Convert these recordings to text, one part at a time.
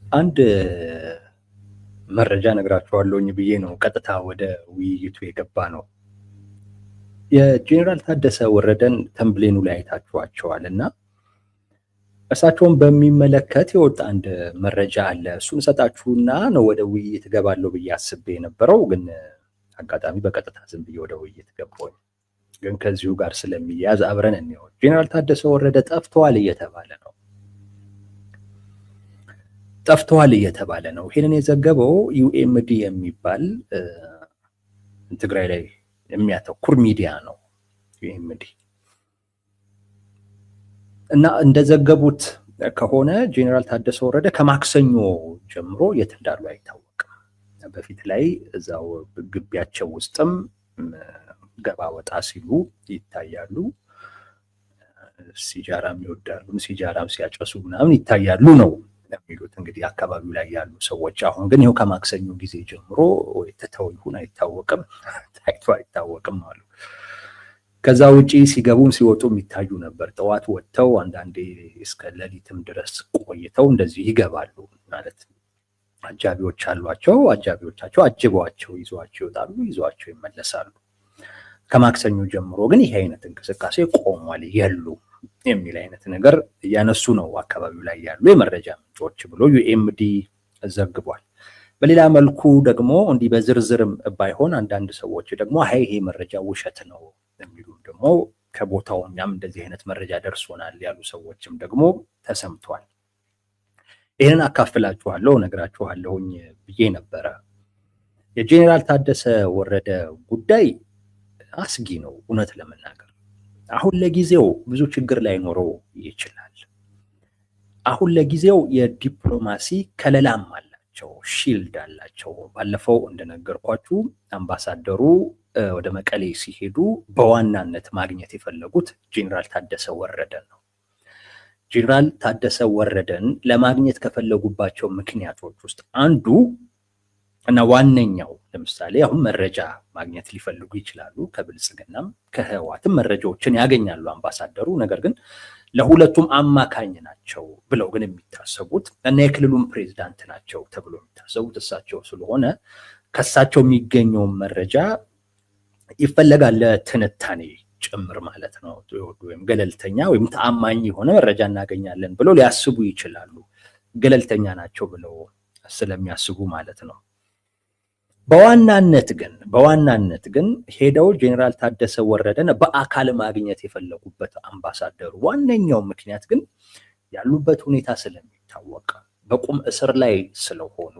አንድ መረጃ ነግራችኋለሁኝ ብዬ ነው ቀጥታ ወደ ውይይቱ የገባ ነው። የጄኔራል ታደሰ ወረደን ተምብሌኑ ላይ አይታችኋቸዋል እና እርሳቸውን በሚመለከት የወጣ አንድ መረጃ አለ። እሱን ሰጣችሁና ነው ወደ ውይይት ገባለሁ ብዬ አስቤ የነበረው፣ ግን አጋጣሚ በቀጥታ ዝም ብዬ ወደ ውይይት ገባሁኝ። ግን ከዚሁ ጋር ስለሚያዝ አብረን እንየው። ጄኔራል ታደሰ ወረደ ጠፍተዋል እየተባለ ነው። ይህንን የዘገበው ዩኤምዲ የሚባል ትግራይ ላይ የሚያተኩር ሚዲያ ነው። ዩኤምዲ እና እንደዘገቡት ከሆነ ጄኔራል ታደሰ ወረደ ከማክሰኞ ጀምሮ የት እንዳሉ አይታወቅም። በፊት ላይ እዛው ግቢያቸው ውስጥም ገባ ወጣ ሲሉ ይታያሉ። ሲጃራም ይወዳሉ፣ ሲጃራም ሲያጨሱ ምናምን ይታያሉ ነው የሚሉት እንግዲህ አካባቢው ላይ ያሉ ሰዎች። አሁን ግን ይኸው ከማክሰኞ ጊዜ ጀምሮ ወይ ትተው ይሁን አይታወቅም፣ ታይቶ አይታወቅም አሉ። ከዛ ውጪ ሲገቡም ሲወጡም ይታዩ ነበር። ጠዋት ወጥተው አንዳንዴ እስከ ሌሊትም ድረስ ቆይተው እንደዚህ ይገባሉ። ማለት አጃቢዎች አሏቸው፣ አጃቢዎቻቸው አጅበዋቸው ይዟቸው ይወጣሉ፣ ይዟቸው ይመለሳሉ። ከማክሰኞ ጀምሮ ግን ይሄ አይነት እንቅስቃሴ ቆሟል፣ የሉ የሚል አይነት ነገር እያነሱ ነው አካባቢው ላይ ያሉ የመረጃ ምንጮች ብሎ ዩኤምዲ ዘግቧል። በሌላ መልኩ ደግሞ እንዲህ በዝርዝርም ባይሆን አንዳንድ ሰዎች ደግሞ ይሄ መረጃ ውሸት ነው የሚሉ ደግሞ ከቦታው እኛም እንደዚህ አይነት መረጃ ደርሶናል ያሉ ሰዎችም ደግሞ ተሰምቷል። ይህንን አካፍላችኋለሁ፣ ነግራችኋለሁኝ ብዬ ነበረ። የጄኔራል ታደሰ ወረደ ጉዳይ አስጊ ነው። እውነት ለመናገር አሁን ለጊዜው ብዙ ችግር ላይኖረው ይችላል። አሁን ለጊዜው የዲፕሎማሲ ከለላም አላቸው፣ ሺልድ አላቸው። ባለፈው እንደነገርኳችሁ አምባሳደሩ ወደ መቀሌ ሲሄዱ በዋናነት ማግኘት የፈለጉት ጄኔራል ታደሰ ወረደን ነው። ጄኔራል ታደሰ ወረደን ለማግኘት ከፈለጉባቸው ምክንያቶች ውስጥ አንዱ እና ዋነኛው ለምሳሌ አሁን መረጃ ማግኘት ሊፈልጉ ይችላሉ። ከብልጽግናም ከህዋትም መረጃዎችን ያገኛሉ አምባሳደሩ። ነገር ግን ለሁለቱም አማካኝ ናቸው ብለው ግን የሚታሰቡት እና የክልሉም ፕሬዝዳንት ናቸው ተብሎ የሚታሰቡት እሳቸው ስለሆነ ከእሳቸው የሚገኘውን መረጃ ይፈለጋል ለትንታኔ ጭምር ማለት ነው። ወይም ገለልተኛ ወይም ተአማኝ የሆነ መረጃ እናገኛለን ብለው ሊያስቡ ይችላሉ። ገለልተኛ ናቸው ብለው ስለሚያስቡ ማለት ነው። በዋናነት ግን ሄደው ጄኔራል ታደሰ ወረደን በአካል ማግኘት የፈለጉበት አምባሳደሩ ዋነኛው ምክንያት ግን ያሉበት ሁኔታ ስለሚታወቅ በቁም እስር ላይ ስለሆኑ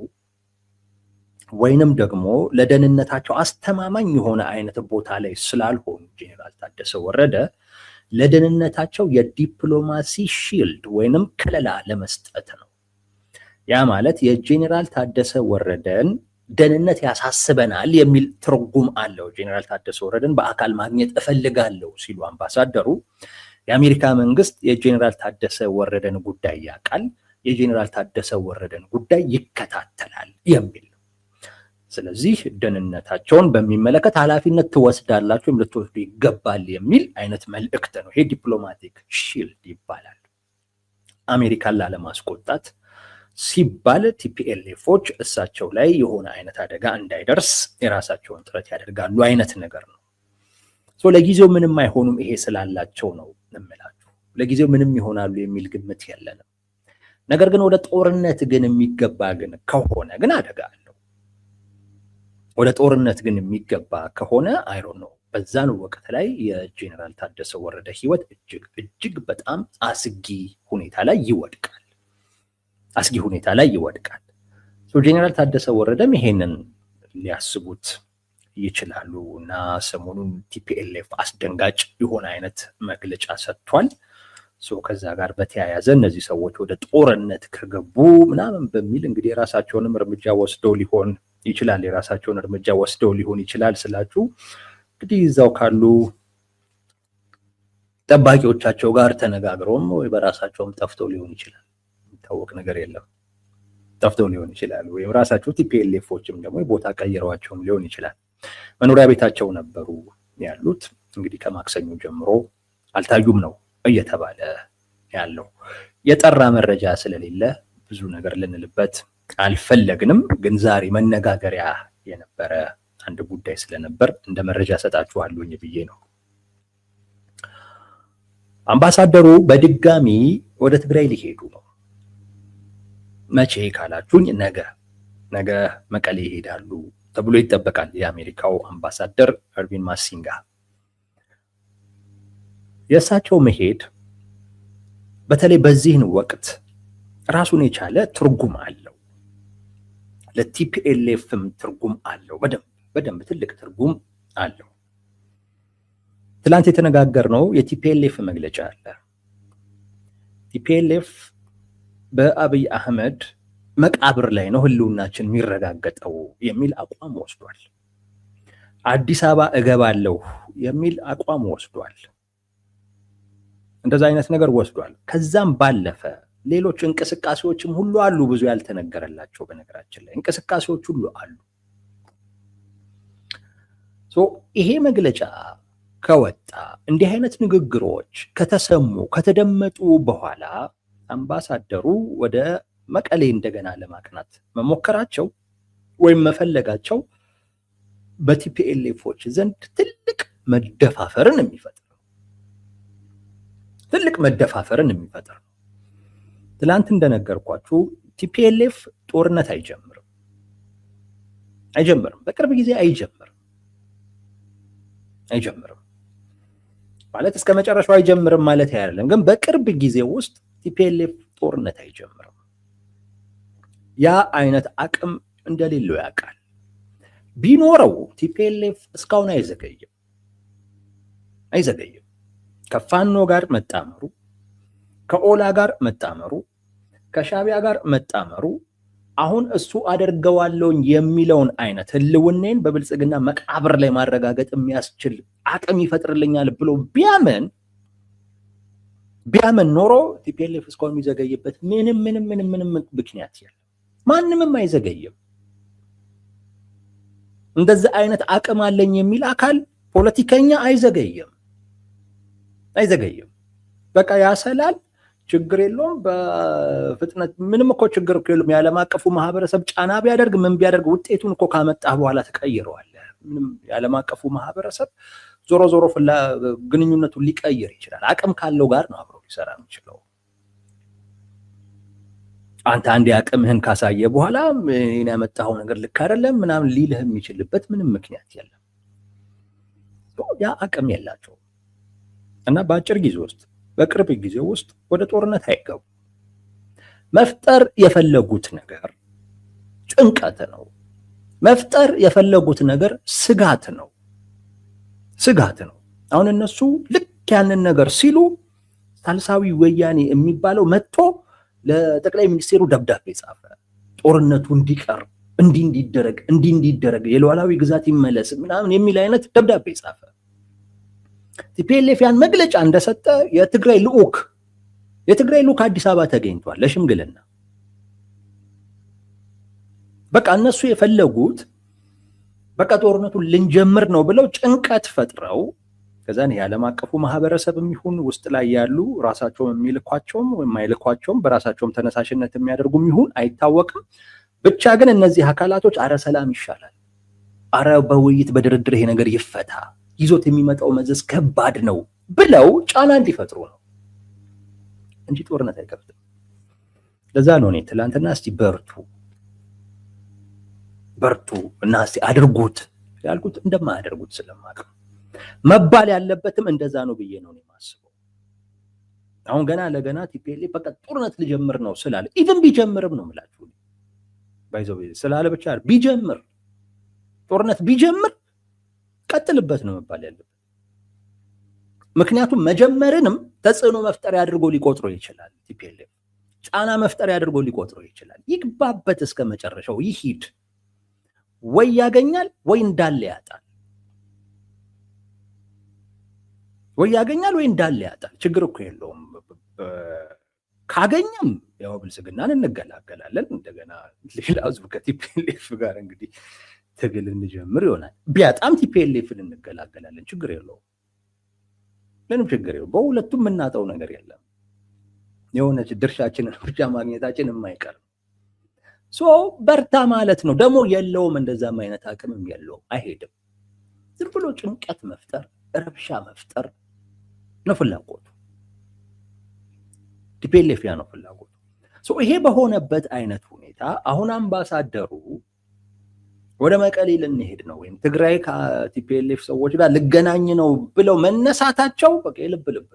ወይንም ደግሞ ለደህንነታቸው አስተማማኝ የሆነ አይነት ቦታ ላይ ስላልሆኑ ጄኔራል ታደሰ ወረደ ለደህንነታቸው የዲፕሎማሲ ሺልድ ወይንም ከለላ ለመስጠት ነው። ያ ማለት የጄኔራል ታደሰ ወረደን ደህንነት ያሳስበናል የሚል ትርጉም አለው። ጄኔራል ታደሰ ወረደን በአካል ማግኘት እፈልጋለሁ ሲሉ አምባሳደሩ የአሜሪካ መንግስት የጄኔራል ታደሰ ወረደን ጉዳይ ያውቃል፣ የጄኔራል ታደሰ ወረደን ጉዳይ ይከታተላል የሚል ነው። ስለዚህ ደህንነታቸውን በሚመለከት ኃላፊነት ትወስዳላችሁ፣ ልትወስዱ ይገባል የሚል አይነት መልእክት ነው። ይሄ ዲፕሎማቲክ ሺልድ ይባላል። አሜሪካን ላለማስቆጣት ሲባል ቲፒኤልኤፎች እሳቸው ላይ የሆነ አይነት አደጋ እንዳይደርስ የራሳቸውን ጥረት ያደርጋሉ አይነት ነገር ነው። ለጊዜው ምንም አይሆኑም፣ ይሄ ስላላቸው ነው እምላችሁ። ለጊዜው ምንም ይሆናሉ የሚል ግምት የለንም። ነገር ግን ወደ ጦርነት ግን የሚገባ ግን ከሆነ ግን አደጋ አለው። ወደ ጦርነት ግን የሚገባ ከሆነ ነው በዛን ወቅት ላይ የጄኔራል ታደሰ ወረደ ህይወት እጅግ በጣም አስጊ ሁኔታ ላይ ይወድቃል። ጄኔራል ታደሰ ወረደም ይሄንን ሊያስቡት ይችላሉ እና ሰሞኑን ቲፒኤልኤፍ አስደንጋጭ የሆነ አይነት መግለጫ ሰጥቷል። ከዛ ጋር በተያያዘ እነዚህ ሰዎች ወደ ጦርነት ከገቡ ምናምን በሚል እንግዲህ የራሳቸውንም እርምጃ ወስደው ሊሆን ይችላል ስላችሁ እንግዲህ እዛው ካሉ ጠባቂዎቻቸው ጋር ተነጋግረውም ወይ በራሳቸውም ጠፍተው ሊሆን ይችላል። የሚታወቅ ነገር የለም። ጠፍተው ሊሆን ይችላል፣ ወይም ራሳቸው ቲፒኤልኤፎችም ደግሞ ቦታ ቀይረዋቸውም ሊሆን ይችላል። መኖሪያ ቤታቸው ነበሩ ያሉት። እንግዲህ ከማክሰኞ ጀምሮ አልታዩም ነው እየተባለ ያለው። የጠራ መረጃ ስለሌለ ብዙ ነገር ልንልበት አልፈለግንም። ግን ዛሬ መነጋገሪያ የነበረ አንድ ጉዳይ ስለነበር እንደ መረጃ ሰጣችኋለሁኝ ብዬ ነው። አምባሳደሩ በድጋሚ ወደ ትግራይ ሊሄዱ ነው። መቼ ካላችሁኝ ነገ መቀሌ ይሄዳሉ ተብሎ ይጠበቃል። የአሜሪካው አምባሳደር እርቪን ማሲንጋ የእሳቸው መሄድ በተለይ በዚህን ወቅት ራሱን የቻለ ትርጉም አለው። ለቲፒኤልኤፍም ትርጉም አለው። በደንብ ትልቅ ትርጉም አለው። ትላንት የተነጋገርነው የቲፒኤልኤፍ መግለጫ አለ። ቲፒኤልኤፍ በአብይ አህመድ መቃብር ላይ ነው ህልውናችን የሚረጋገጠው የሚል አቋም ወስዷል። አዲስ አበባ እገባለሁ የሚል አቋም ወስዷል። እንደዛ አይነት ነገር ወስዷል። ከዛም ባለፈ ሌሎች እንቅስቃሴዎችም ሁሉ አሉ፣ ብዙ ያልተነገረላቸው። በነገራችን ላይ እንቅስቃሴዎች ሁሉ አሉ። ይሄ መግለጫ ከወጣ እንዲህ አይነት ንግግሮች ከተሰሙ ከተደመጡ በኋላ አምባሳደሩ ወደ መቀሌ እንደገና ለማቅናት መሞከራቸው ወይም መፈለጋቸው በቲፒኤልኤፎች ዘንድ ትልቅ መደፋፈርን የሚፈጥር ነው። ትላንት እንደነገርኳችሁ ቲፒኤልኤፍ ጦርነት አይጀምርም። በቅርብ ጊዜ አይጀምርም ማለት እስከ መጨረሻው አይጀምርም ማለት አይደለም። ግን በቅርብ ጊዜ ውስጥ ቲፒኤልኤፍ ጦርነት አይጀምርም። ያ አይነት አቅም እንደሌለው ያውቃል። ቢኖረው ቲፒኤልኤፍ እስካሁን አይዘገይም። ከፋኖ ጋር መጣመሩ፣ ከኦላ ጋር መጣመሩ፣ ከሻቢያ ጋር መጣመሩ አሁን እሱ አደርገዋለሁ የሚለውን አይነት ህልውናን በብልጽግና መቃብር ላይ ማረጋገጥ የሚያስችል አቅም ይፈጥርልኛል ብሎ ቢያመን ኖሮ ቲፒኤልኤፍ እስካሁን የሚዘገይበት ምንም ምክንያት የለም። ማንምም አይዘገይም። እንደዚህ አይነት አቅም አለኝ የሚል አካል ፖለቲከኛ አይዘገይም። በቃ ያሰላል፣ ችግር የለውም። በፍጥነት ምንም እኮ ችግር የለውም። የዓለም አቀፉ ማህበረሰብ ጫና ቢያደርግ ምን ቢያደርግ ውጤቱን እኮ ካመጣ በኋላ ተቀይረዋለህ። ምንም የዓለም አቀፉ ማህበረሰብ ዞሮ ግንኙነቱን ሊቀይር ይችላል። አቅም ካለው ጋር ነው አብሮ ሊሰራ የሚችለው። አንተ አንድ አቅምህን ካሳየ በኋላ እኔ ያመጣው ነገር ልክ አይደለም ምናምን ሊልህ የሚችልበት ምንም ምክንያት የለም። ያ አቅም የላቸው እና በቅርብ ጊዜ ውስጥ ወደ ጦርነት አይገቡ። መፍጠር የፈለጉት ነገር ጭንቀት ነው። መፍጠር የፈለጉት ነገር ስጋት ነው። አሁን እነሱ ልክ ያንን ነገር ሲሉ ሳልሳዊ ወያኔ የሚባለው መጥቶ ለጠቅላይ ሚኒስቴሩ ደብዳቤ ጻፈ። ጦርነቱ እንዲቀር እንዲደረግ የሉዓላዊ ግዛት ይመለስ ምናምን የሚል አይነት ደብዳቤ ጻፈ። ቲፒኤልኤፍ ያን መግለጫ እንደሰጠ የትግራይ ልዑክ አዲስ አበባ ተገኝቷል ለሽምግልና። በቃ እነሱ የፈለጉት በቃ ጦርነቱን ልንጀምር ነው ብለው ጭንቀት ፈጥረው ከዛን የዓለም አቀፉ ማህበረሰብ የሚሆን ውስጥ ላይ ያሉ ራሳቸውም የሚልኳቸውም የማይልኳቸውም በራሳቸውም ተነሳሽነት የሚያደርጉም ይሁን አይታወቅም። ብቻ ግን እነዚህ አካላቶች አረ ሰላም ይሻላል፣ አረ በውይይት በድርድር ይሄ ነገር ይፈታ፣ ይዞት የሚመጣው መዘዝ ከባድ ነው ብለው ጫና እንዲፈጥሩ ነው እንጂ ጦርነት አይከፍትም። ለዛ ነው እኔ ትላንትና እስቲ በርቱ እና እስቲ አድርጉት ያልኩት እንደማያደርጉት ስለማውቅ መባል ያለበትም እንደዛ ነው ብዬ ነው የማስበው። አሁን ገና ቲፒኤልኤፍ በቃ ጦርነት ልጀምር ነው ስላለ ኢቭን ቢጀምርም ነው የምላችሁ ባይዘው ስላለ ብቻ ጦርነት ቢጀምር ቀጥልበት ነው መባል ያለበት። ምክንያቱም መጀመርንም ተጽዕኖ መፍጠር ያድርጎ ሊቆጥሮ ይችላል። ቲፒኤልኤፍ ጫና መፍጠር ያድርጎ ሊቆጥሮ ይችላል። ይግባበት እስከ መጨረሻው ይሂድ። ወይ ያገኛል ወይ እንዳለ ያጣል። ችግር እኮ የለውም። ካገኘም ያው ብልጽግናን እንገላገላለን። እንደገና ሌላ ህዝብ ከቲፒኤልኤፍ ጋር እንግዲህ ትግል እንጀምር ይሆናል። ቢያጣም ቲፒኤልኤፍን እንገላገላለን። ችግር የለውም። ምንም ችግር የለውም። በሁለቱም የምናጣው ነገር የለም። የሆነች ድርሻችንን ብቻ ማግኘታችን የማይቀር በርታ ማለት ነው። ደግሞ የለውም እንደዛም አይነት አቅምም የለውም፣ አይሄድም። ዝም ብሎ ጭንቀት መፍጠር፣ ረብሻ መፍጠር ነው ፍላጎቱ። ቲፒኤልኤፍ ያ ነው ፍላጎቱ። ይሄ በሆነበት አይነት ሁኔታ አሁን አምባሳደሩ ወደ መቀሌ ልንሄድ ነው ወይም ትግራይ ከቲፒኤልኤፍ ሰዎች ጋር ልገናኝ ነው ብለው መነሳታቸው በቃ የልብ ልብ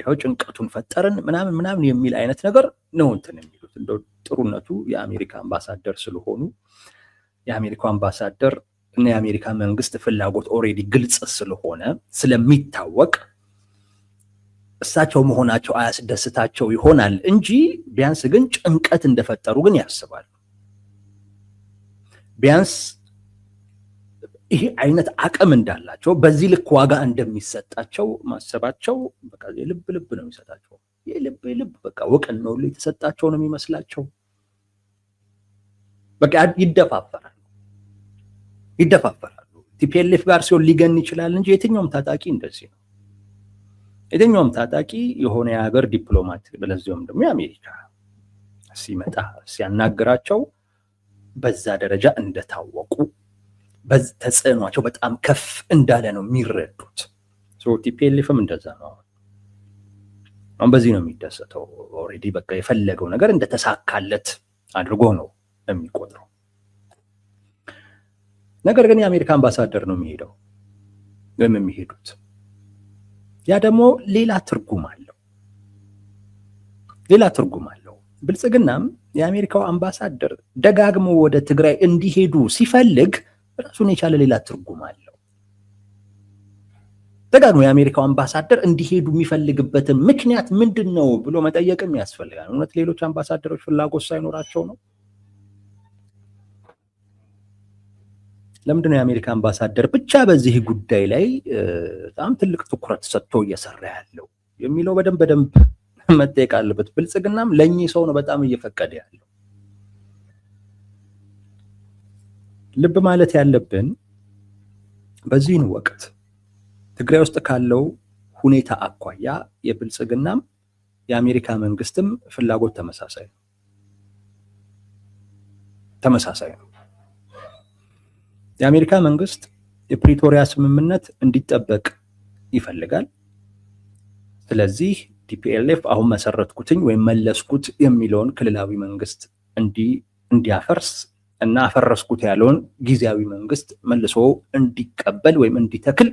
ያው ጭንቀቱን ፈጠርን ምናምን የሚል አይነት ነገር ነው እንትን የሚሉት። እንደው ጥሩነቱ የአሜሪካ አምባሳደር ስለሆኑ የአሜሪካው አምባሳደር እና የአሜሪካ መንግስት ፍላጎት ኦሬዲ ግልጽ ስለሆነ ስለሚታወቅ እሳቸው መሆናቸው አያስደስታቸው ይሆናል እንጂ ቢያንስ ግን ጭንቀት እንደፈጠሩ ግን ያስባሉ። ቢያንስ ይሄ አይነት አቅም እንዳላቸው በዚህ ልክ ዋጋ እንደሚሰጣቸው ማሰባቸው በቃ የልብ ልብ ነው የሚሰጣቸው። የልብ በቃ ወቀን ነው የተሰጣቸው ነው የሚመስላቸው። በቃ ይደፋፈራሉ። ቲፒኤልኤፍ ጋር ሲሆን ሊገን ይችላል እንጂ የትኛውም ታጣቂ እንደዚህ ነው። የትኛውም ታጣቂ የሆነ የሀገር ዲፕሎማት በለዚያውም ደግሞ የአሜሪካ ሲመጣ ሲያናግራቸው በዛ ደረጃ እንደታወቁ ተጽዕኗቸው በጣም ከፍ እንዳለ ነው የሚረዱት። ቲፒኤልኤፍም እንደዛ ነው። አሁን በዚህ ነው የሚደሰተው። ኦሬዲ በቃ የፈለገው ነገር እንደተሳካለት አድርጎ ነው የሚቆጥረው። ነገር ግን የአሜሪካ አምባሳደር ነው የሚሄደው ወይም የሚሄዱት። ያ ደግሞ ሌላ ትርጉም አለው። ብልጽግናም የአሜሪካው አምባሳደር ደጋግሞ ወደ ትግራይ እንዲሄዱ ሲፈልግ ራሱን የቻለ ሌላ ትርጉም አለው። ደጋግሞ የአሜሪካው አምባሳደር እንዲሄዱ የሚፈልግበትን ምክንያት ምንድን ነው ብሎ መጠየቅም ያስፈልጋል። እውነት ሌሎች አምባሳደሮች ፍላጎት ሳይኖራቸው ነው? ለምንድን ነው የአሜሪካ አምባሳደር ብቻ በዚህ ጉዳይ ላይ በጣም ትልቅ ትኩረት ሰጥቶ እየሰራ ያለው የሚለው በደንብ መጠየቅ አለበት። ብልጽግናም ለእኚህ ሰው ነው በጣም እየፈቀደ ያለው። ልብ ማለት ያለብን በዚህን ወቅት ትግራይ ውስጥ ካለው ሁኔታ አኳያ የብልጽግናም የአሜሪካ መንግስትም ፍላጎት ተመሳሳይ ነው። የአሜሪካ መንግስት የፕሪቶሪያ ስምምነት እንዲጠበቅ ይፈልጋል። ስለዚህ ቲፒኤልኤፍ አሁን መሰረትኩትኝ ወይም መለስኩት የሚለውን ክልላዊ መንግስት እንዲያፈርስ እና አፈረስኩት ያለውን ጊዜያዊ መንግስት መልሶ እንዲቀበል ወይም እንዲተክል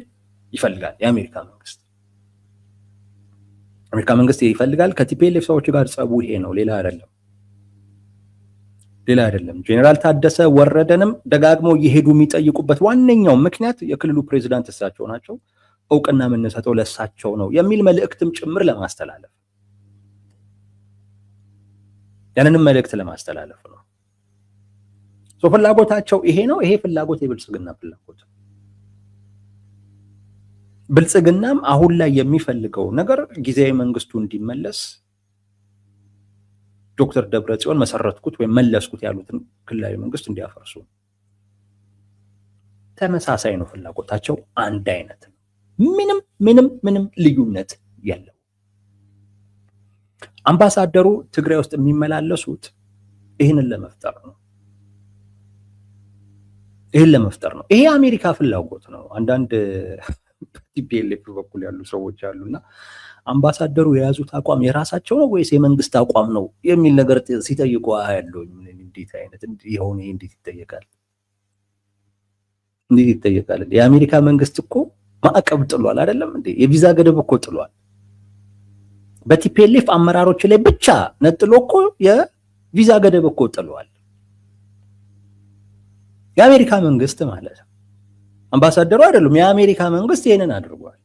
ይፈልጋል የአሜሪካ መንግስት። አሜሪካ መንግስት ይፈልጋል። ከቲፒኤልኤፍ ሰዎች ጋር ጸቡ ይሄ ነው፣ ሌላ አይደለም። ጄኔራል ታደሰ ወረደንም ደጋግመው እየሄዱ የሚጠይቁበት ዋነኛው ምክንያት የክልሉ ፕሬዝዳንት እሳቸው ናቸው፣ እውቅና የምንሰጠው ለእሳቸው ነው የሚል መልእክትም ጭምር ለማስተላለፍ ያንንም መልእክት ለማስተላለፍ ነው። ፍላጎታቸው ይሄ ነው። ይሄ ፍላጎት የብልጽግና ፍላጎት። ብልጽግናም አሁን ላይ የሚፈልገው ነገር ጊዜያዊ መንግስቱ እንዲመለስ ዶክተር ደብረጽዮን መሰረትኩት ወይም መለስኩት ያሉትን ክልላዊ መንግስት እንዲያፈርሱ። ተመሳሳይ ነው ፍላጎታቸው፣ አንድ አይነት ነው። ምንም ልዩነት የለው። አምባሳደሩ ትግራይ ውስጥ የሚመላለሱት ይህንን ለመፍጠር ነው። ይሄ የአሜሪካ ፍላጎት ነው። አንዳንድ ቲፒኤልኤፍ በኩል ያሉ ሰዎች አሉና አምባሳደሩ የያዙት አቋም የራሳቸው ነው ወይስ የመንግስት አቋም ነው የሚል ነገር ሲጠይቁ ያለው እንዴት አይነት ይሆን? እንዴት ይጠየቃል? የአሜሪካ መንግስት እኮ ማዕቀብ ጥሏል አይደለም እንዴ? የቪዛ ገደብ እኮ ጥሏል። በቲፒኤልኤፍ አመራሮች ላይ ብቻ ነጥሎ እኮ የቪዛ ገደብ እኮ ጥሏል የአሜሪካ መንግስት ማለት ነው። አምባሳደሩ አይደሉም፣ የአሜሪካ መንግስት ይሄንን አድርጓል።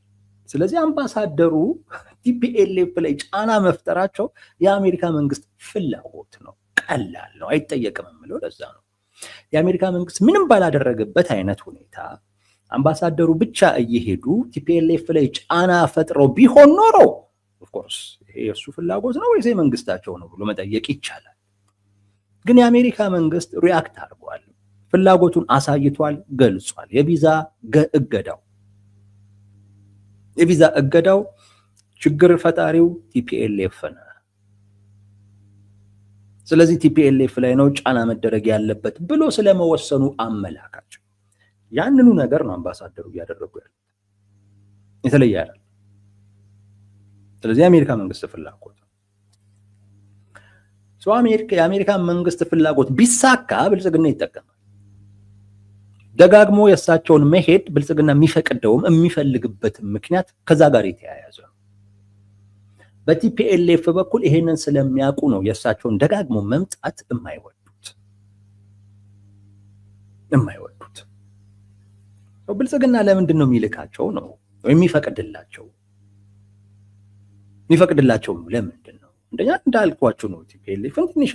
ስለዚህ አምባሳደሩ ቲፒኤልኤፍ ላይ ጫና መፍጠራቸው የአሜሪካ መንግስት ፍላጎት ነው። ቀላል ነው፣ አይጠየቅም የምለው ለዛ ነው። የአሜሪካ መንግስት ምንም ባላደረገበት አይነት ሁኔታ አምባሳደሩ ብቻ እየሄዱ ቲፒኤልኤፍ ላይ ጫና ፈጥረው ቢሆን ኖሮ ኦፍኮርስ ይሄ የእሱ ፍላጎት ነው ወይስ መንግስታቸው ነው ብሎ መጠየቅ ይቻላል። ግን የአሜሪካ መንግስት ሪያክት አድርጓል፣ ፍላጎቱን አሳይቷል፣ ገልጿል። የቪዛ እገዳው የቪዛ እገዳው ችግር ፈጣሪው ቲፒኤልኤፍ ነው። ስለዚህ ቲፒኤልኤፍ ላይ ነው ጫና መደረግ ያለበት ብሎ ስለመወሰኑ አመላካች ያንኑ ነገር ነው አምባሳደሩ እያደረጉ ያሉት፣ የተለየ አይደለም። ስለዚህ የአሜሪካ መንግስት ፍላጎት የአሜሪካ መንግስት ፍላጎት ቢሳካ ብልጽግና ይጠቀማል። ደጋግሞ የእሳቸውን መሄድ ብልጽግና የሚፈቅደውም የሚፈልግበት ምክንያት ከዛ ጋር የተያያዘ ነው። በቲፒኤልኤፍ በኩል ይሄንን ስለሚያውቁ ነው የእሳቸውን ደጋግሞ መምጣት የማይወዱት። ብልጽግና ለምንድን ነው የሚልካቸው ነው የሚፈቅድላቸው ለምንድን ነው? እንደኛ እንዳልኳችሁ ነው። ቲፒኤልኤፍን ትንሽ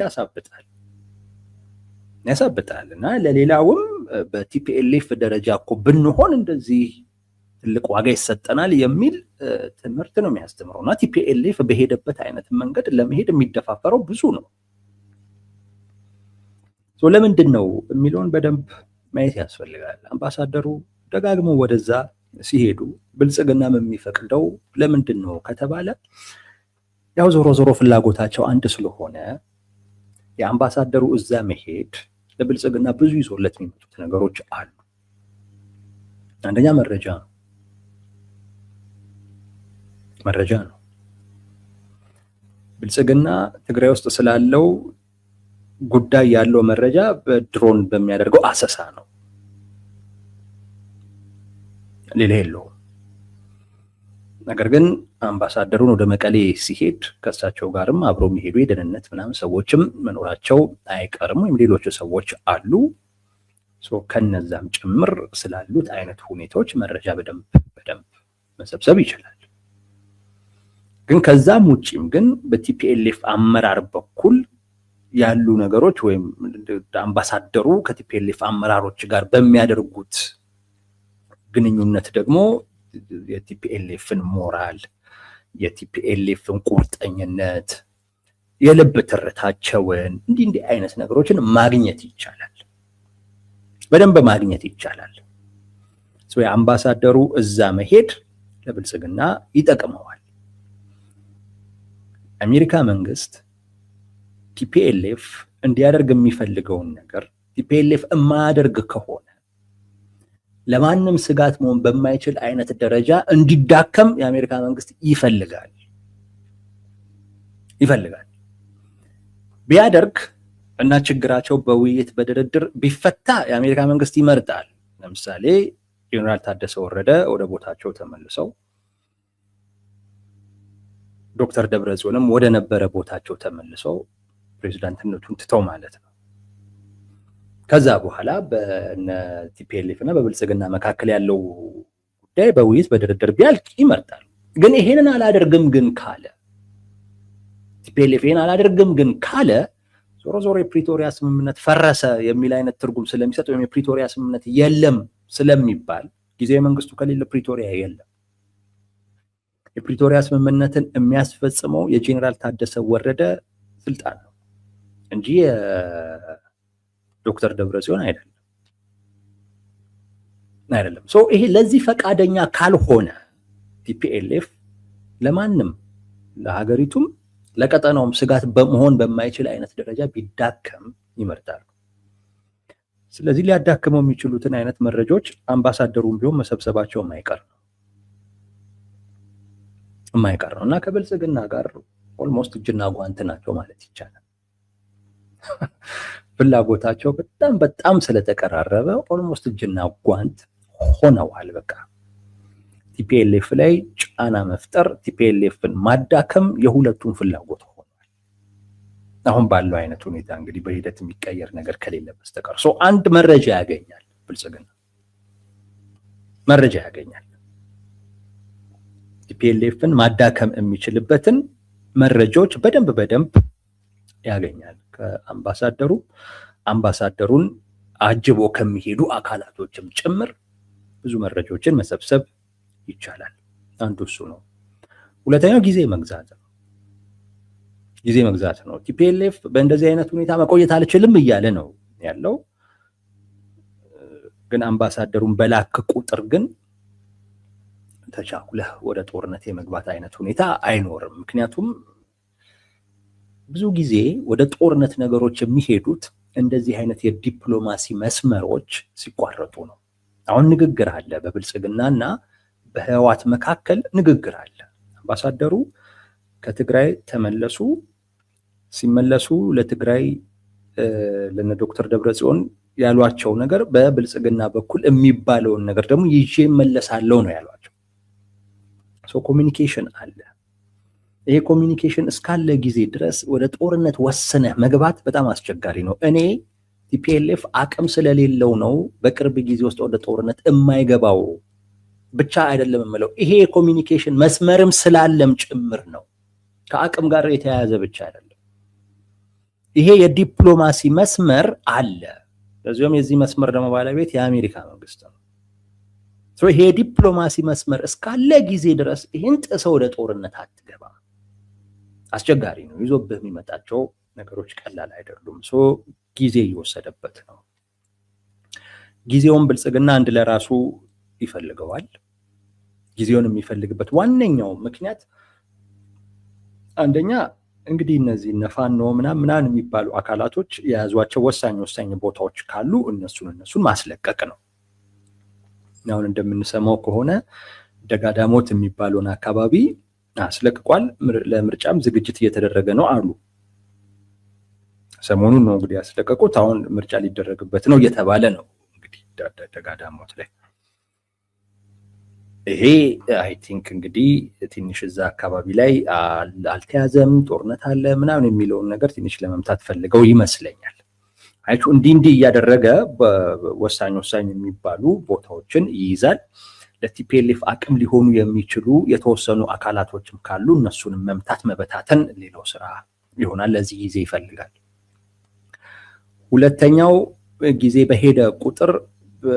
ያሳብጣል እና ለሌላውም በቲፒኤልኤፍ ደረጃ እኮ ብንሆን እንደዚህ ትልቅ ዋጋ ይሰጠናል የሚል ትምህርት ነው የሚያስተምረው። እና ቲፒኤልኤፍ በሄደበት አይነት መንገድ ለመሄድ የሚደፋፈረው ብዙ ነው። ለምንድን ነው የሚለውን በደንብ ማየት ያስፈልጋል። አምባሳደሩ ደጋግመው ወደዛ ሲሄዱ ብልጽግናም የሚፈቅደው ለምንድን ነው ከተባለ ያው ዞሮ ዞሮ ፍላጎታቸው አንድ ስለሆነ የአምባሳደሩ እዛ መሄድ ለብልጽግና ብዙ ይዞለት የሚመጡት ነገሮች አሉ። አንደኛ መረጃ ነው። ብልጽግና ትግራይ ውስጥ ስላለው ጉዳይ ያለው መረጃ በድሮን በሚያደርገው አሰሳ ነው፣ ሌላ የለውም። ነገር ግን አምባሳደሩን ወደ መቀሌ ሲሄድ ከእሳቸው ጋርም አብረው የሚሄዱ የደህንነት ምናምን ሰዎችም መኖራቸው አይቀርም፣ ወይም ሌሎች ሰዎች አሉ። ከነዛም ጭምር ስላሉት አይነት ሁኔታዎች መረጃ በደንብ መሰብሰብ ይችላል። ግን ከዛም ውጪም ግን በቲፒኤልኤፍ አመራር በኩል ያሉ ነገሮች ወይም አምባሳደሩ ከቲፒኤልኤፍ አመራሮች ጋር በሚያደርጉት ግንኙነት ደግሞ የቲፒኤልኤፍን ሞራል፣ የቲፒኤልኤፍን ቁርጠኝነት፣ የልብ ትርታቸውን እንዲህ አይነት ነገሮችን ማግኘት ይቻላል፣ በደንብ ማግኘት ይቻላል። የአምባሳደሩ እዛ መሄድ ለብልጽግና ይጠቅመዋል። አሜሪካ መንግስት ቲፒኤልኤፍ እንዲያደርግ የሚፈልገውን ነገር ቲፒኤልኤፍ የማያደርግ ከሆነ ለማንም ስጋት መሆን በማይችል አይነት ደረጃ እንዲዳከም የአሜሪካ መንግስት ይፈልጋል። ቢያደርግ እና ችግራቸው በውይይት በድርድር ቢፈታ የአሜሪካ መንግስት ይመርጣል። ለምሳሌ ጄኔራል ታደሰ ወረደ ወደ ቦታቸው ተመልሰው ዶክተር ደብረጽዮንም ወደ ነበረ ቦታቸው ተመልሰው ፕሬዝዳንትነቱን ትተው ማለት ነው። ከዛ በኋላ በቲፒኤልኤፍ እና በብልጽግና መካከል ያለው ጉዳይ በውይይት በድርድር ቢያልቅ ይመርጣል። ግን ይሄንን አላደርግም ግን ካለ ቲፒኤልኤፍ ይሄን አላደርግም ግን ካለ ዞሮ ዞሮ የፕሪቶሪያ ስምምነት ፈረሰ የሚል አይነት ትርጉም ስለሚሰጥ ወይም የፕሪቶሪያ ስምምነት የለም ስለሚባል ጊዜያዊ መንግስቱ ከሌለ ፕሪቶሪያ የለም። የፕሪቶሪያ ስምምነትን የሚያስፈጽመው የጄኔራል ታደሰ ወረደ ስልጣን ነው እንጂ ዶክተር ደብረጽዮን አይደለም። ይሄ ለዚህ ፈቃደኛ ካልሆነ ቲፒኤልኤፍ ለማንም ለሀገሪቱም ለቀጠናውም ስጋት መሆን በማይችል አይነት ደረጃ ቢዳከም ይመርጣል። ስለዚህ ሊያዳክመው የሚችሉትን አይነት መረጃዎች አምባሳደሩም ቢሆን መሰብሰባቸው የማይቀር ነው እና ከብልጽግና ጋር ኦልሞስት እጅና ጓንት ናቸው ማለት ይቻላል። ፍላጎታቸው በጣም ስለተቀራረበ ኦልሞስት እጅና ጓንት ሆነዋል። በቃ ቲፒኤልኤፍ ላይ ጫና መፍጠር፣ ቲፒኤልኤፍን ማዳከም የሁለቱም ፍላጎት ሆኗል። አሁን ባለው አይነት ሁኔታ እንግዲህ በሂደት የሚቀየር ነገር ከሌለ በስተቀር አንድ መረጃ ያገኛል፣ ብልጽግና መረጃ ያገኛል። ቲፒኤልኤፍን ማዳከም የሚችልበትን መረጃዎች በደንብ ያገኛል። ከአምባሳደሩ አምባሳደሩን አጅቦ ከሚሄዱ አካላቶችም ጭምር ብዙ መረጃዎችን መሰብሰብ ይቻላል። አንዱ እሱ ነው። ሁለተኛው ጊዜ መግዛት ነው። ቲፒኤልኤፍ በእንደዚህ አይነት ሁኔታ መቆየት አልችልም እያለ ነው ያለው። ግን አምባሳደሩን በላክ ቁጥር ግን ተቻኩለህ ወደ ጦርነት የመግባት አይነት ሁኔታ አይኖርም። ምክንያቱም ብዙ ጊዜ ወደ ጦርነት ነገሮች የሚሄዱት እንደዚህ አይነት የዲፕሎማሲ መስመሮች ሲቋረጡ ነው። አሁን ንግግር አለ፣ በብልጽግናና በህወሓት መካከል ንግግር አለ። አምባሳደሩ ከትግራይ ተመለሱ፣ ሲመለሱ ለትግራይ ለነ ዶክተር ደብረጽዮን ያሏቸው ነገር በብልጽግና በኩል የሚባለውን ነገር ደግሞ ይዤ መለሳለሁ ነው ያሏቸው። ሶ ኮሚኒኬሽን አለ። ይሄ ኮሚኒኬሽን እስካለ ጊዜ ድረስ ወደ ጦርነት ወሰነህ መግባት በጣም አስቸጋሪ ነው። እኔ ቲፒኤልኤፍ አቅም ስለሌለው ነው በቅርብ ጊዜ ውስጥ ወደ ጦርነት የማይገባው ብቻ አይደለም የምለው፣ ይሄ የኮሚኒኬሽን መስመርም ስላለም ጭምር ነው። ከአቅም ጋር የተያያዘ ብቻ አይደለም። ይሄ የዲፕሎማሲ መስመር አለ። በዚያም የዚህ መስመር ደግሞ ባለቤት የአሜሪካ መንግስት ነው። ይሄ የዲፕሎማሲ መስመር እስካለ ጊዜ ድረስ ይህን ጥሰው ወደ ጦርነት አትገባም። አስቸጋሪ ነው። ይዞብህ የሚመጣቸው ነገሮች ቀላል አይደሉም። ጊዜ እየወሰደበት ነው። ጊዜውን ብልጽግና አንድ ለራሱ ይፈልገዋል። ጊዜውን የሚፈልግበት ዋነኛው ምክንያት አንደኛ እንግዲህ እነዚህ ነፋኖ ምናምን የሚባሉ አካላቶች የያዟቸው ወሳኝ ቦታዎች ካሉ እነሱን ማስለቀቅ ነው። አሁን እንደምንሰማው ከሆነ ደጋዳሞት የሚባለውን አካባቢ አስለቅቋል። ለምርጫም ዝግጅት እየተደረገ ነው አሉ። ሰሞኑን ነው እንግዲህ ያስለቀቁት። አሁን ምርጫ ሊደረግበት ነው እየተባለ ነው እንግዲህ ደጋዳሞት ላይ። ይሄ አይ ቲንክ እንግዲህ ትንሽ እዛ አካባቢ ላይ አልተያዘም፣ ጦርነት አለ ምናምን የሚለውን ነገር ትንሽ ለመምታት ፈልገው ይመስለኛል። አይቹ እንዲህ እያደረገ በወሳኝ የሚባሉ ቦታዎችን ይይዛል። ለቲፒኤልኤፍ አቅም ሊሆኑ የሚችሉ የተወሰኑ አካላቶችም ካሉ እነሱንም መምታት መበታተን ሌላው ስራ ይሆናል። ለዚህ ጊዜ ይፈልጋል። ሁለተኛው ጊዜ በሄደ ቁጥር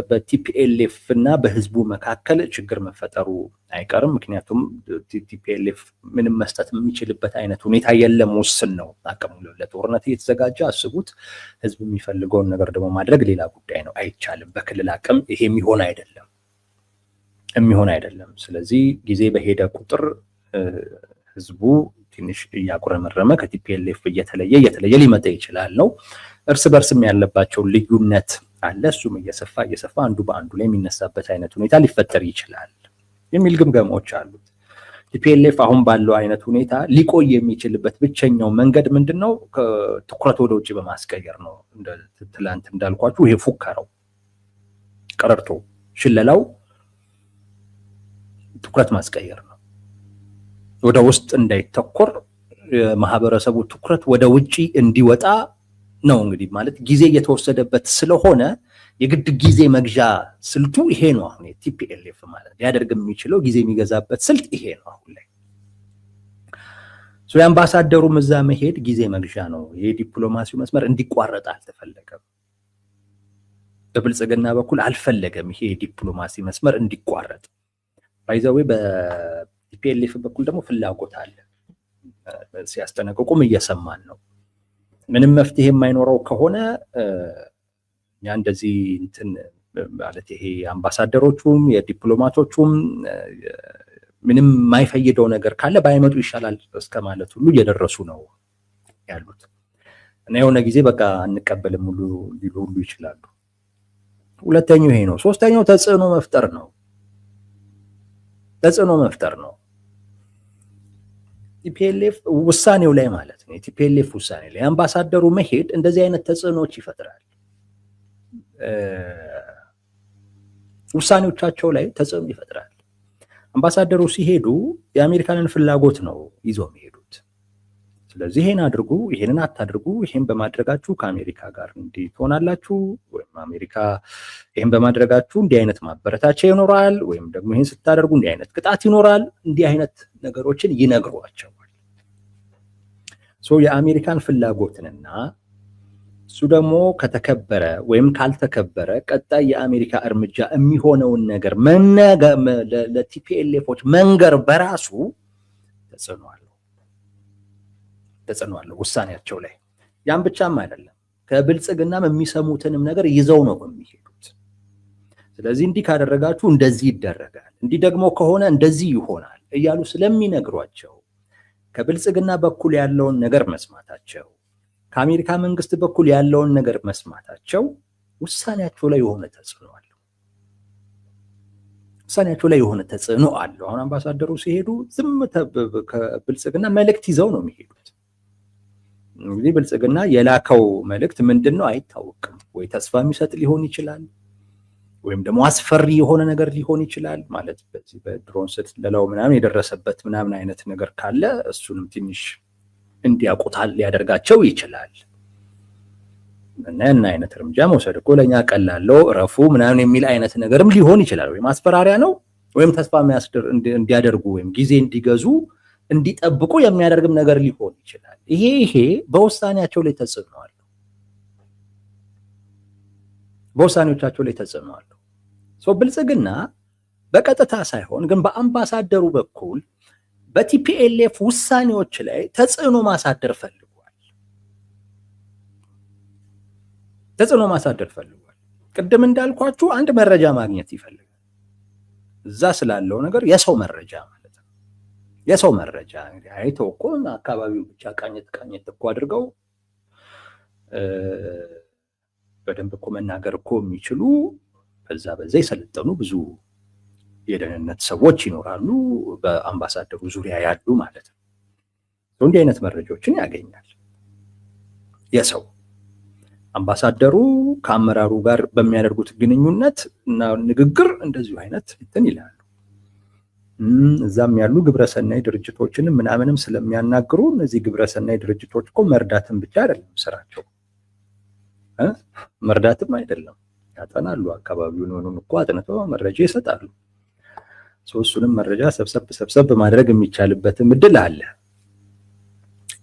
በቲፒኤልኤፍ እና በህዝቡ መካከል ችግር መፈጠሩ አይቀርም። ምክንያቱም ቲፒኤልኤፍ ምንም መስጠት የሚችልበት አይነት ሁኔታ የለም፣ ውስን ነው አቅሙ። ለጦርነት እየተዘጋጀ አስቡት። ህዝብ የሚፈልገውን ነገር ደግሞ ማድረግ ሌላ ጉዳይ ነው፣ አይቻልም። በክልል አቅም ይሄ የሚሆን አይደለም። ስለዚህ ጊዜ በሄደ ቁጥር ህዝቡ ትንሽ እያቁረመረመ ከቲፒኤልኤፍ እየተለየ ሊመጣ ይችላል ነው። እርስ በርስም ያለባቸው ልዩነት አለ። እሱም እየሰፋ አንዱ በአንዱ ላይ የሚነሳበት አይነት ሁኔታ ሊፈጠር ይችላል የሚል ግምገማዎች አሉት። ቲፒኤልኤፍ አሁን ባለው አይነት ሁኔታ ሊቆይ የሚችልበት ብቸኛው መንገድ ምንድነው? ትኩረት ወደ ውጭ በማስቀየር ነው። ትላንት እንዳልኳችሁ ይሄ ፉከራው፣ ቀረርቶ፣ ሽለላው ትኩረት ማስቀየር ነው። ወደ ውስጥ እንዳይተኮር ማህበረሰቡ ትኩረት ወደ ውጪ እንዲወጣ ነው። እንግዲህ ማለት ጊዜ እየተወሰደበት ስለሆነ የግድ ጊዜ መግዣ ስልቱ ይሄ ነው። አሁን ቲፒኤልኤፍ ማለት ሊያደርግ የሚችለው ጊዜ የሚገዛበት ስልት ይሄ ነው አሁን ላይ። የአምባሳደሩም እዛ መሄድ ጊዜ መግዣ ነው። የዲፕሎማሲው መስመር እንዲቋረጥ አልተፈለገም። በብልጽግና በኩል አልፈለገም ይሄ የዲፕሎማሲ መስመር እንዲቋረጥ። ባይዘዌ በቲፒኤልኤፍ በኩል ደግሞ ፍላጎት አለ። ሲያስጠነቅቁም እየሰማን ነው። ምንም መፍትሄ የማይኖረው ከሆነ ያ እንደዚህ እንትን ማለት ይሄ አምባሳደሮቹም የዲፕሎማቶቹም ምንም የማይፈይደው ነገር ካለ ባይመጡ ይሻላል እስከ ማለት ሁሉ እየደረሱ ነው ያሉት እና የሆነ ጊዜ በቃ አንቀበልም ሊሉ ሁሉ ይችላሉ። ሁለተኛው ይሄ ነው። ሶስተኛው ተጽዕኖ መፍጠር ነው። ቲፒኤልኤፍ ውሳኔው ላይ ማለት ነው። ቲፒኤልኤፍ ውሳኔ ላይ አምባሳደሩ መሄድ እንደዚህ አይነት ተጽዕኖዎች ይፈጥራል። ውሳኔዎቻቸው ላይ ተጽዕኖ ይፈጥራል። አምባሳደሩ ሲሄዱ የአሜሪካንን ፍላጎት ነው ይዘው የሚሄዱት። ስለዚህ ይሄን አድርጉ፣ ይሄንን አታድርጉ፣ ይሄን በማድረጋችሁ ከአሜሪካ ጋር እንዲህ ትሆናላችሁ፣ ወይም አሜሪካ ይሄን በማድረጋችሁ እንዲህ አይነት ማበረታቻ ይኖራል፣ ወይም ደግሞ ይሄን ስታደርጉ እንዲህ አይነት ቅጣት ይኖራል። እንዲህ አይነት ነገሮችን ይነግሯቸዋል። የአሜሪካን ፍላጎትንና እሱ ደግሞ ከተከበረ ወይም ካልተከበረ ቀጣይ የአሜሪካ እርምጃ የሚሆነውን ነገር ለቲፒኤልኤፎች መንገር በራሱ ተጽዕኖ አለው ውሳኔያቸው ላይ። ያን ብቻም አይደለም፣ ከብልጽግናም የሚሰሙትንም ነገር ይዘው ነው የሚሄዱት። ስለዚህ እንዲህ ካደረጋችሁ እንደዚህ ይደረጋል፣ እንዲህ ደግሞ ከሆነ እንደዚህ ይሆናል እያሉ ስለሚነግሯቸው ከብልጽግና በኩል ያለውን ነገር መስማታቸው፣ ከአሜሪካ መንግስት በኩል ያለውን ነገር መስማታቸው ውሳኔያቸው ላይ የሆነ ተጽዕኖ አለው። ውሳኔያቸው ላይ የሆነ ተጽዕኖ አለው። አሁን አምባሳደሩ ሲሄዱ ዝም ከብልጽግና መልእክት ይዘው ነው የሚሄዱት። እንግዲህ ብልጽግና የላከው መልእክት ምንድን ነው አይታወቅም። ወይ ተስፋ የሚሰጥ ሊሆን ይችላል፣ ወይም ደግሞ አስፈሪ የሆነ ነገር ሊሆን ይችላል። ማለት በዚህ በድሮን ስትለላው ምናምን የደረሰበት ምናምን አይነት ነገር ካለ እሱንም ትንሽ እንዲያውቁታል ሊያደርጋቸው ይችላል። እና ያን አይነት እርምጃ መውሰድ እኮ ለእኛ ቀላለው እረፉ ምናምን የሚል አይነት ነገርም ሊሆን ይችላል። ወይም ማስፈራሪያ ነው፣ ወይም ተስፋ እንዲያደርጉ ወይም ጊዜ እንዲገዙ እንዲጠብቁ የሚያደርግም ነገር ሊሆን ይችላል። ይሄ በውሳኔያቸው ላይ ተጽዕኖ አለው። በውሳኔዎቻቸው ላይ ተጽዕኖ አለው። ብልጽግና በቀጥታ ሳይሆን ግን በአምባሳደሩ በኩል በቲፒኤልኤፍ ውሳኔዎች ላይ ተጽዕኖ ማሳደር ፈልጓል። ተጽዕኖ ማሳደር ፈልጓል። ቅድም እንዳልኳችሁ አንድ መረጃ ማግኘት ይፈልጋል። እዛ ስላለው ነገር የሰው መረጃ ማለት ነው። የሰው መረጃ እንግዲህ አይተው እኮ አካባቢው ብቻ ቃኘት እኮ አድርገው በደንብ እኮ መናገር እኮ የሚችሉ በዛ የሰለጠኑ ብዙ የደህንነት ሰዎች ይኖራሉ በአምባሳደሩ ዙሪያ ያሉ ማለት ነው። እንዲህ አይነት መረጃዎችን ያገኛል የሰው አምባሳደሩ ከአመራሩ ጋር በሚያደርጉት ግንኙነት እና ንግግር እንደዚሁ አይነት እንትን ይላሉ። እዛም ያሉ ግብረሰናይ ድርጅቶችን ምናምንም ስለሚያናግሩ እነዚህ ግብረሰናይ ድርጅቶች እኮ መርዳትም ብቻ አይደለም ስራቸው፣ መርዳትም አይደለም ያጠናሉ። አካባቢውን ሆኖን እኮ አጥንተው መረጃ ይሰጣሉ። እሱንም መረጃ ሰብሰብ ማድረግ የሚቻልበትም እድል አለ።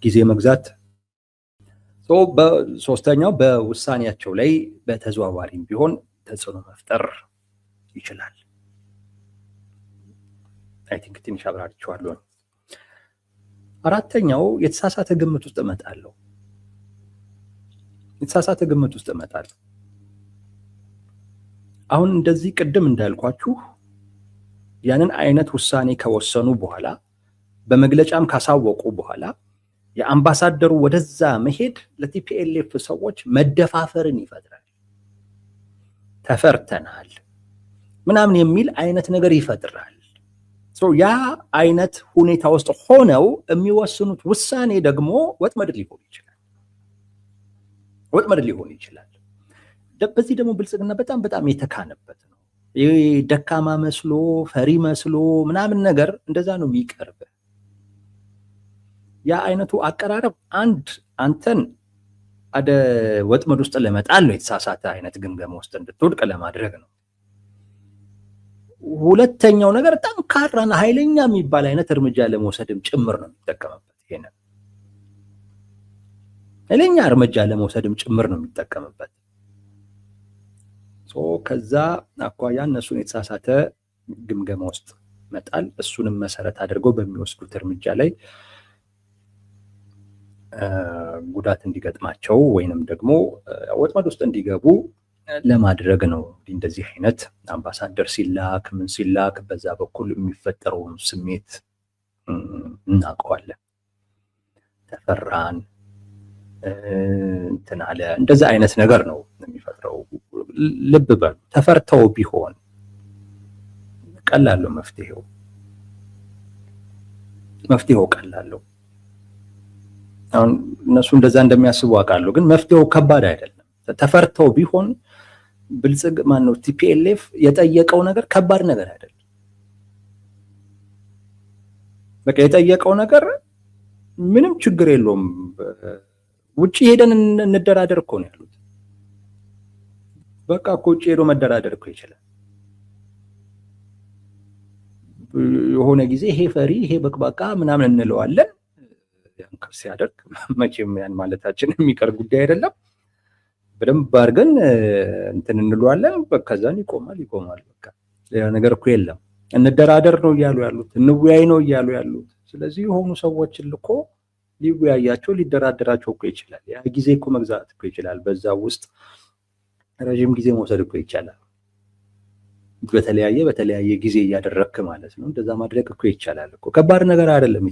ጊዜ መግዛት። ሶስተኛው በውሳኔያቸው ላይ በተዘዋዋሪም ቢሆን ተጽዕኖ መፍጠር ይችላል። አይ ቲንክ ትንሽ አብራርቼዋለሁ። አራተኛው የተሳሳተ ግምት ውስጥ እመጣለሁ። አሁን እንደዚህ ቅድም እንዳልኳችሁ ያንን አይነት ውሳኔ ከወሰኑ በኋላ በመግለጫም ካሳወቁ በኋላ የአምባሳደሩ ወደዛ መሄድ ለቲፒኤልኤፍ ሰዎች መደፋፈርን ይፈጥራል። ተፈርተናል ምናምን የሚል አይነት ነገር ይፈጥራል። ያ አይነት ሁኔታ ውስጥ ሆነው የሚወስኑት ውሳኔ ደግሞ ወጥመድ ሊሆን ይችላል። በዚህ ደግሞ ብልጽግና በጣም የተካነበት ነው። ደካማ መስሎ ፈሪ መስሎ ምናምን ነገር እንደዛ ነው የሚቀርብ። ያ አይነቱ አቀራረብ አንተን ወደ ወጥመድ ውስጥ ለመጣል ነው፣ የተሳሳተ አይነት ግምገማ ውስጥ እንድትወድቅ ለማድረግ ነው። ሁለተኛው ነገር ጠንካራና ኃይለኛ የሚባል አይነት እርምጃ ለመውሰድም ጭምር ነው የሚጠቀምበት። ይሄንን ኃይለኛ እርምጃ ለመውሰድም ጭምር ነው የሚጠቀምበት። ከዛ አኳያ እነሱን የተሳሳተ ግምገማ ውስጥ መጣል፣ እሱንም መሰረት አድርገው በሚወስዱት እርምጃ ላይ ጉዳት እንዲገጥማቸው ወይንም ደግሞ ወጥመድ ውስጥ እንዲገቡ ለማድረግ ነው። እንደዚህ አይነት አምባሳደር ሲላክ ምን ሲላክ በዛ በኩል የሚፈጠረውን ስሜት እናውቀዋለን። ተፈራን እንትን አለ እንደዛ አይነት ነገር ነው የሚፈጥረው። ልብ በሉ፣ ተፈርተው ቢሆን ቀላል ነው መፍትሄው ቀላል ነው። አሁን እነሱ እንደዛ እንደሚያስቡ አውቃለሁ፣ ግን መፍትሄው ከባድ አይደለም። ተፈርተው ቢሆን ማነው ቲፒኤልኤፍ የጠየቀው ነገር ከባድ ነገር አይደለም። በቃ የጠየቀው ነገር ምንም ችግር የለውም። ውጪ ሄደን እንደራደር እኮ ነው ያሉት። በቃ እኮ ውጪ ሄዶ መደራደር እኮ ይችላል። የሆነ ጊዜ ይሄ ፈሪ ይሄ በቅባቃ ምናምን እንለዋለን። ያን ሲያደርግ መቼም ያን ማለታችን የሚቀር ጉዳይ አይደለም። በደንብ አድርገን እንትን እንለዋለን። ከዛን ይቆማል። በቃ ሌላ ነገር እኮ የለም። እንደራደር ነው እያሉ ያሉት፣ እንወያይ ነው እያሉ ያሉት። ስለዚህ የሆኑ ሰዎችን ልኮ ሊወያያቸው ሊደራደራቸው እኮ ይችላል። ያ ጊዜ እኮ መግዛት እኮ ይችላል። በዛ ውስጥ ረጅም ጊዜ መውሰድ እኮ ይቻላል። በተለያየ ጊዜ እያደረግክ ማለት ነው። እንደዛ ማድረግ እኮ ይቻላል እኮ። ከባድ ነገር አይደለም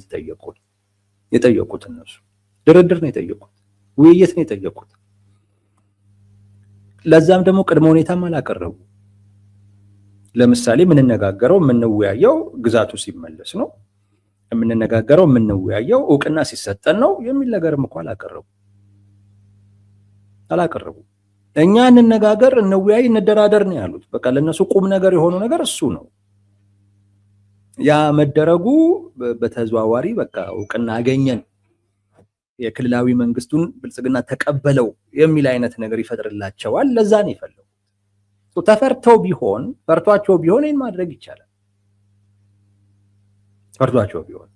የጠየቁት እነሱ ድርድር ነው የጠየቁት፣ ውይይት ነው የጠየቁት። ለዛም ደግሞ ቅድመ ሁኔታም አላቀረቡ። ለምሳሌ የምንወያየው ግዛቱ ሲመለስ ነው፣ የምንወያየው እውቅና ሲሰጠን ነው የሚል ነገርም እኮ አላቀረቡ። እኛ እንነጋገር፣ እንወያይ፣ እንደራደር ነው ያሉት። በቃ ለነሱ ቁም ነገር የሆኑ ነገር እሱ ነው። ያ መደረጉ በተዘዋዋሪ በቃ እውቅና አገኘን፣ የክልላዊ መንግስቱን ብልጽግና ተቀበለው የሚል አይነት ነገር ይፈጥርላቸዋል። ለዛ ነው የፈለጉት። ፈርቷቸው ቢሆን ይህን ማድረግ ይቻላል። ፈርቷቸው ቢሆን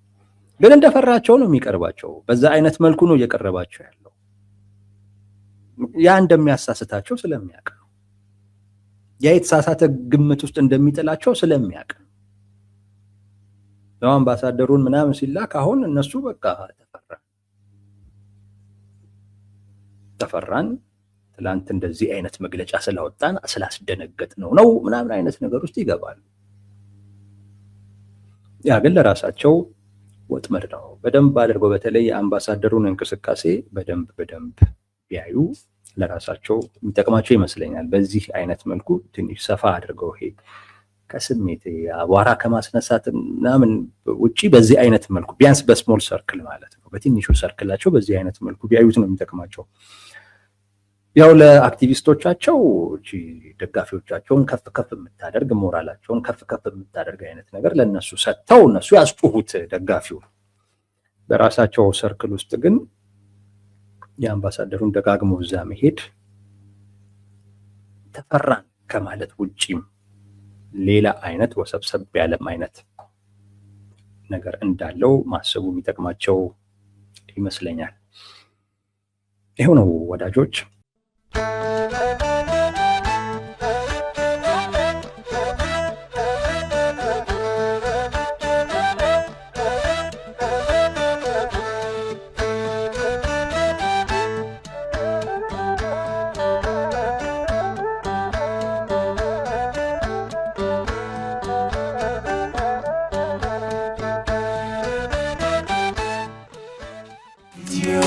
ግን እንደፈራቸው ነው የሚቀርባቸው። በዛ አይነት መልኩ ነው እየቀረባቸው ያለው። ያ እንደሚያሳስታቸው ስለሚያውቅ ነው። ያ የተሳሳተ ግምት ውስጥ እንደሚጥላቸው ስለሚያውቅ ነው። አምባሳደሩን ምናምን ሲላክ አሁን እነሱ በቃ ተፈራን ትላንት እንደዚህ አይነት መግለጫ ስላወጣን ስላስደነገጥ ነው ምናምን አይነት ነገር ውስጥ ይገባሉ። ያ ግን ለራሳቸው ወጥመድ ነው። በደንብ አድርገው በተለይ የአምባሳደሩን እንቅስቃሴ በደንብ ቢያዩ ለራሳቸው የሚጠቅማቸው ይመስለኛል። በዚህ አይነት መልኩ ትንሽ ሰፋ አድርገው ከስሜት አቧራ ከማስነሳት ምናምን ውጪ በዚህ አይነት መልኩ ቢያንስ በስሞል ሰርክል ማለት ነው፣ በትንሹ ሰርክላቸው በዚህ አይነት መልኩ ቢያዩት ነው የሚጠቅማቸው። ያው ለአክቲቪስቶቻቸው ደጋፊዎቻቸውን ከፍ የምታደርግ ሞራላቸውን ከፍ የምታደርግ አይነት ነገር ለነሱ ሰጥተው እነሱ ያስጩሁት ደጋፊው። በራሳቸው ሰርክል ውስጥ ግን የአምባሳደሩን ደጋግሞ እዛ መሄድ ተፈራን ከማለት ውጪም ሌላ አይነት ወሰብሰብ ያለም አይነት ነገር እንዳለው ማሰቡ የሚጠቅማቸው ይመስለኛል። ይሄው ነው ወዳጆች። Yo,